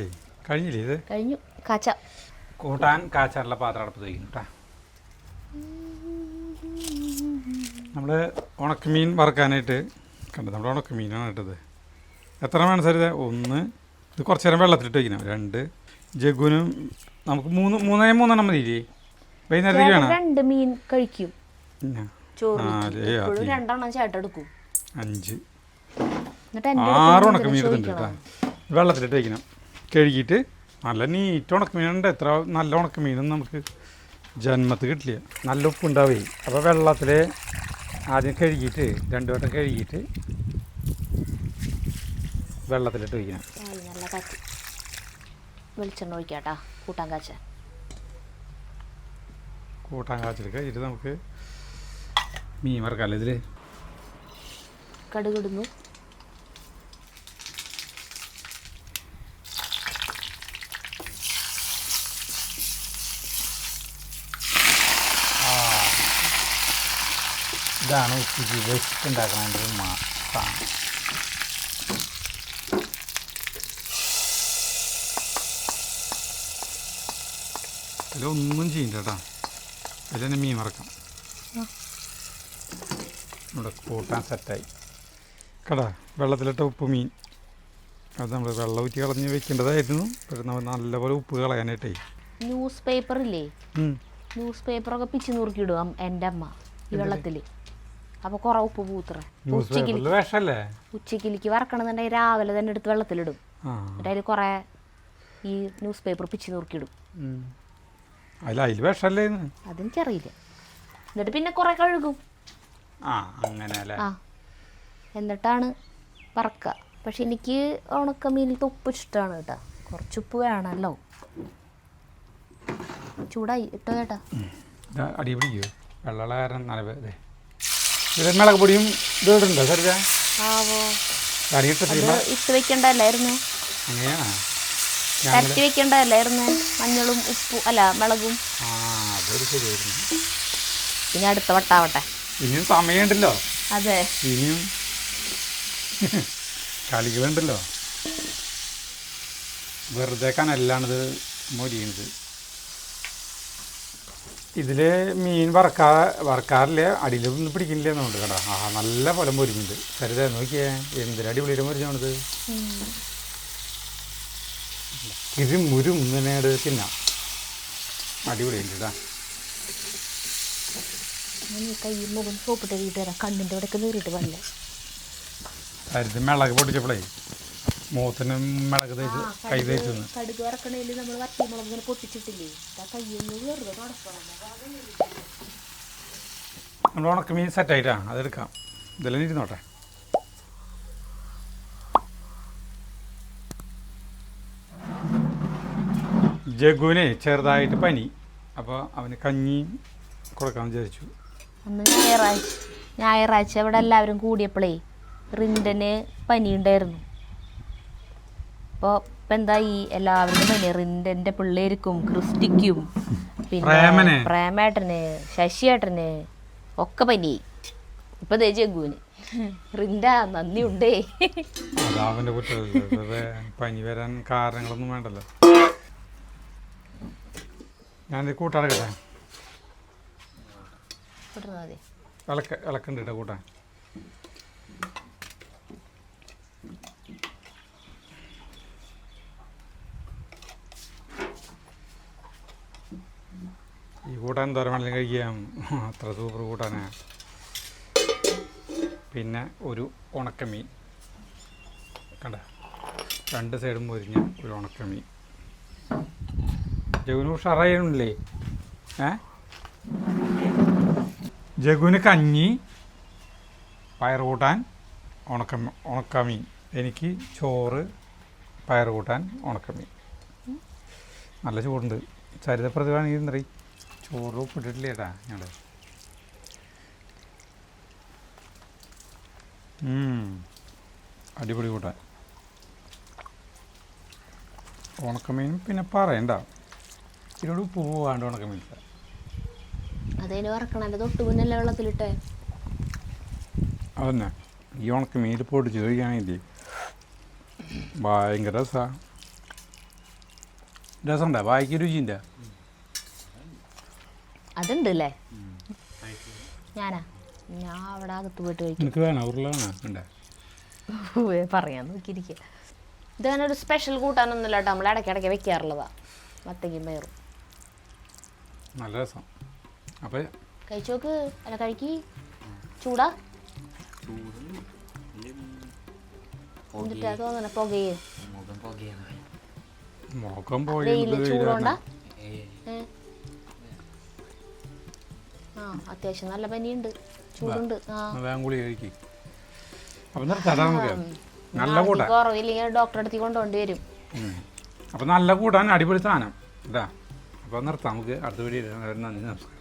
കഴിഞ്ഞില്ലേ? ഇത് കഴിഞ്ഞു. കാച്ച കൂട്ടാൻ കാച്ചാറുള്ള പാത്രം അടുപ്പ് കഴിക്കുന്നു കേട്ടാ. നമ്മൾ ഉണക്കമീൻ വറുക്കാനായിട്ട് കണ്ടത്. നമ്മുടെ ഉണക്കമീനാണ് ഇട്ടത്. എത്ര വേണം സാർ? ഇത് 1. ഇത് കുറച്ച് നേരം വെള്ളത്തിലിട്ട് വയ്ക്കണം. 2 ജഗ്ഗുനും നമുക്ക് 3 മതിയില്ലേ? വൈകുന്നേരത്തേക്ക് വേണം. 2 മീൻ കഴിക്കും. 5 6 ഉണക്കമീൻ എടുത്തിട്ടുണ്ട് കേട്ടോ. വെള്ളത്തിലിട്ട് വയ്ക്കണം. കഴുകിയിട്ട് നല്ല നീറ്റ് ഉണക്കമീനുണ്ട്. എത്ര നല്ല ഉണക്കമീനൊന്നും നമുക്ക് ജന്മത്ത് കിട്ടില്ല. നല്ല ഉപ്പുണ്ടാവേ. അപ്പോൾ വെള്ളത്തിൽ ആദ്യം കഴുകിയിട്ട് 2 വട്ടം കഴുകിയിട്ട് വെള്ളത്തിലിട്ട് വയ്ക്കണം. നല്ല കാറ്റ്. വെളിച്ചെണ്ണ ഒഴിക്കാട്ടാ കൂട്ടാൻ കാച്ചാൻ. കൂട്ടാൻ കാച്ചെടുക്കുക. ഇത് നമുക്ക് മീൻ വറക്കാമല്ലോ ഇതിൽ. കടുകിടുന്നു. ഇതാണ് ഉച്ചയ്ക്ക് വെസ്റ്റ് ഉണ്ടാക്കണതിൻ്റെ ഒരു സാധനം. ഇതിലൊന്നും ചെയ്യണ്ട കേട്ടോ. ഇതിൽ തന്നെ മീൻ വറക്കാം. ഇവിടെ കൂട്ടാൻ സെറ്റായി കേട്ടാ. വെള്ളത്തിലിട്ട ഉപ്പ് മീൻ അത് നമ്മൾ വെള്ളം ഊറ്റി കളഞ്ഞ് വെക്കേണ്ടതായിരുന്നു. പക്ഷെ നമ്മൾ നല്ലപോലെ ഉപ്പ് കളയാനായിട്ടേ ന്യൂസ് പേപ്പറില്ലേ, ന്യൂസ് പേപ്പറൊക്കെ പിച്ച് നുറുക്കിയിടും എൻ്റെ അമ്മ ഈ വെള്ളത്തിൽ. അപ്പോൾ കുറേ ഉപ്പ് പൂത്തറ. ഉച്ചക്കിലേക്ക് വറക്കണമെന്നുണ്ടെങ്കിൽ രാവിലെ തന്നെ എടുത്ത് വെള്ളത്തിലിടും. എന്നിട്ട് അതിൽ കുറേ ഈ ന്യൂസ് പേപ്പർ പിച്ച് നുറുക്കിയിടും. അതിൽ വിഷമല്ലേ? അതെനിക്കറിയില്ല. എന്നിട്ട് പിന്നെ കുറേ കഴുകും. ആ, എന്നിട്ടാണ് വറക്കുക. പക്ഷെ എനിക്ക് ഉണക്കമീനിലത്തെ ഉപ്പ് ഇഷ്ടമാണ് കേട്ടോ. കുറച്ച് ഉപ്പ് വേണമല്ലോ. ചൂടായി ഇട്ടോ ചേട്ടാ. അടി പിടിക്കുമോ? വെള്ളകാരൻ നല്ല മിളക് പൊടിയും ഇതുണ്ടോ സരിത? ഇട്ട് വെക്കണ്ടല്ലായിരുന്നു? അങ്ങനെയാണോ? പരത്തി വെക്കണ്ടല്ലായിരുന്നു? മഞ്ഞളും ഉപ്പും അല്ല മുളകും. അതൊരു ശരിയായിരുന്നു. പിന്നെ അടുത്ത വട്ടാവട്ടെ. ഇനിയും സമയമുണ്ടല്ലോ. അതെ, ഇനിയും കളികളുണ്ടല്ലോ. വെറുതെ കനല്ലാണിത് മൊരിയുന്നത്. ഇതിൽ മീൻ വറക്കാറില്ല, അടിയിലൊന്നും പിടിക്കില്ല എന്നുണ്ട് കേട്ടോ. നല്ല പോലെ മൊരിഞ്ഞുണ്ട്. സരിത നോക്കിയേ എന്തൊരു അടിപൊളിയുടെ മൊരിഞ്ഞാണിത്. ഇത് മുരുന്നേട് തിന്നാം. അടിപൊളിയുണ്ട് കേട്ടോ. കൈ മുഖം സോപ്പിട്ട് വീട്ട് തരാം. കണ്ണിൻ്റെ ഇവിടെയൊക്കെ നീറിയിട്ട് വല്ല സരിത മിളക് പൊട്ടിച്ചപ്പോഴേ മുഖത്തിന് മിളക് തേച്ച് കൈ തേച്ചു. കടുക് വറക്കണേല് നമ്മൾ വറ്റമുളക് ഇങ്ങനെ പൊട്ടിച്ചിട്ടില്ലേ, കയ്യൊന്ന് വെറുതെ നടക്കണം. നമ്മൾ ഉണക്കമീൻ സെറ്റായിട്ടാ അതെടുക്കാം. ഇതെല്ലാം ഇരുന്നോട്ടെ. ജഗുവിനെ ചെറുതായിട്ട് പനി. അപ്പോൾ അവന് കഞ്ഞി കൊടുക്കാമെന്ന് വിചാരിച്ചു. അന്ന് ഞായറാഴ്ച ഇവിടെ എല്ലാവരും കൂടിയപ്പോഴേ റിൻഡന് പനിയുണ്ടായിരുന്നു. അപ്പോൾ ഇപ്പം എന്തായി, എല്ലാവരും പനി. റിൻഡൻ്റെ പിള്ളേർക്കും ക്രിസ്റ്റിക്കും പിന്നെ പ്രേമേട്ടന് ശശിയേട്ടന് ഒക്കെ പനിയായി. ഇപ്പം ദേ ജഗുവിന്. റിൻഡ നന്ദിയുണ്ടേ. അവൻ്റെ കുറ്റമല്ലേ, പനി വരാൻ കാരണങ്ങളൊന്നും വേണ്ടല്ലോ. ഞാനിത് കൂട്ടാടക്കട്ടെ. ഇളക്കണ്ട് കേട്ടോ കൂട്ടാൻ. ഈ കൂട്ടാൻ എന്തോരം വേണമെങ്കിലും കഴിക്കാം. അത്ര സൂപ്പർ കൂട്ടാനാണ്. പിന്നെ ഒരു ഉണക്കമീൻ കണ്ട, രണ്ട് സൈഡും പൊരിഞ്ഞ ഒരു ഉണക്കമീൻ. ജഗുന് ഉഷാറായില്ലേ? ജഗുന് കഞ്ഞി, പയർ കൂട്ടാൻ, ഉണക്കമീൻ. എനിക്ക് ചോറ്, പയർ കൂട്ടാൻ, ഉണക്കമീൻ. നല്ല ചൂടുണ്ട്. ചരിത പ്രതിഭാണെങ്കിൽ എന്താ ചോറ് ഉപ്പിട്ടിട്ടില്ല ചേട്ടാ ഞങ്ങൾ. അടിപൊളി കൂട്ടാൻ. ഉണക്കമീനും പിന്നെ പറയണ്ട, ഇതിനോട് ഉപ്പ് പോവാണ്ട് ഉണക്കമീൻ. അതേന് വറക്കണല്ലേ തൊട്ട് മുന്നല്ലേ വെള്ളത്തിലിട്ടേ. അതന്നെ ഈ ഉണക്കമീൻ പൊടിച്ച് കഴിക്കുകയാണെങ്കിൽ ഭയങ്കര രസമുണ്ടാ, വായിക്ക് രുചിൻ്റെ. അതുണ്ട് അല്ലേ? ഞാൻ അവിടെ അകത്ത് പോയിട്ട് കഴിക്കും. എനിക്ക് വേണം ഉരുളാണ് ഉണ്ട് പറയാൻ നോക്കിയിരിക്കുക. ഇതങ്ങനെ ഒരു സ്പെഷ്യൽ കൂട്ടാനൊന്നുമില്ല കേട്ടോ. നമ്മൾ ഇടയ്ക്കിടയ്ക്ക് വെക്കാറുള്ളതാ മത്തങ്ങയും പയറും. നല്ല രസം. അപ്പോൾ കഴിച്ചോക്ക്. അല്ല കഴിക്കി. ചൂടാ എന്നിട്ടാ തോന്നണ പുകയെ മുഖം ചൂടുണ്ടാ. അത്യാവശ്യം നല്ല പനിയുണ്ട്, ചൂടുണ്ട്. ഗുളി കഴിക്കും. അപ്പം നിർത്താം നമുക്ക്. നല്ല കൂട്ടാൻ കുറവില്ലെങ്കിൽ ഡോക്ടറെ അടുത്ത് കൊണ്ടുപോകേണ്ടി വരും. അപ്പം നല്ല കൂട്ടാൻ അടിപൊളി സാധനം ഇതാ. അപ്പോൾ നിർത്താം, നമുക്ക് അടുത്ത വീഡിയോ. നന്ദി, നമസ്കാരം.